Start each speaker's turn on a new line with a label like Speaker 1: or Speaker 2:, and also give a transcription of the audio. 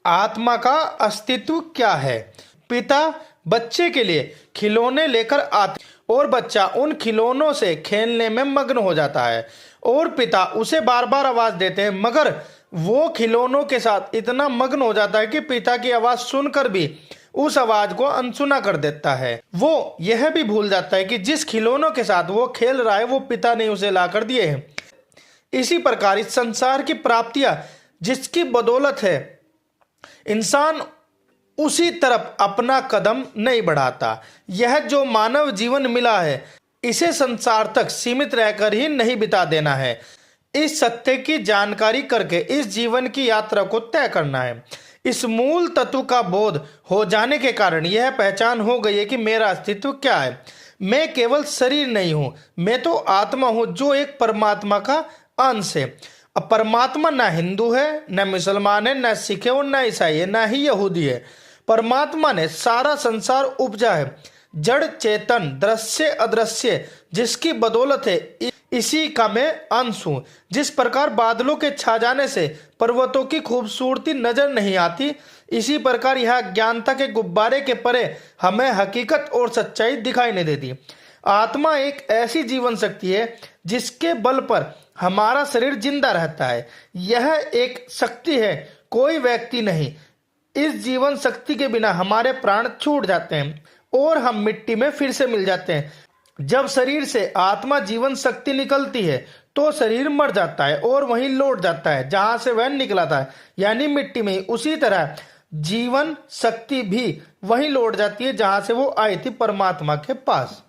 Speaker 1: आत्मा का अस्तित्व क्या है। पिता बच्चे के लिए खिलौने लेकर आते और बच्चा उन खिलौनों से खेलने में मग्न हो जाता है और पिता उसे बार बार आवाज देते हैं, मगर वो खिलौनों के साथ इतना मग्न हो जाता है कि पिता की आवाज सुनकर भी उस आवाज को अनसुना कर देता है। वो यह भी भूल जाता है कि जिस खिलौनों के साथ वो खेल रहा है वो पिता ने उसे ला कर दिए हैं। इसी प्रकार इस संसार की प्राप्तियां जिसकी बदौलत है इंसान उसी तरफ अपना कदम नहीं बढ़ाता। यह जो मानव जीवन मिला है इसे संसार तक सीमित रहकर ही नहीं बिता देना है। इस सत्य की जानकारी करके इस जीवन की यात्रा को तय करना है। इस मूल तत्व का बोध हो जाने के कारण यह पहचान हो गई है कि मेरा अस्तित्व क्या है। मैं केवल शरीर नहीं हूं, मैं तो आत्मा हूं जो एक परमात्मा का अंश है। अब परमात्मा ना हिंदू है, न मुसलमान है, न सिख है और न ईसाई है, न ही यहूदी है। परमात्मा ने सारा संसार उपजा है, जड़ चेतन दृश्य अदृश्य जिसकी बदौलत है इसी का मैं अंश हूं। जिस प्रकार बादलों के छा जाने से पर्वतों की खूबसूरती नजर नहीं आती, इसी प्रकार यह अज्ञानता के गुब्बारे के परे हमें हकीकत और सच्चाई दिखाई नहीं देती। आत्मा एक ऐसी जीवन शक्ति है जिसके बल पर हमारा शरीर जिंदा रहता है। यह एक शक्ति है, कोई व्यक्ति नहीं। इस जीवन शक्ति के बिना हमारे प्राण छूट जाते हैं और हम मिट्टी में फिर से मिल जाते हैं। जब शरीर से आत्मा जीवन शक्ति निकलती है तो शरीर मर जाता है और वहीं लौट जाता है जहां से वह निकला था, यानी मिट्टी में। उसी तरह जीवन शक्ति भी वहीं लौट जाती है जहां से वो आई थी, परमात्मा के पास।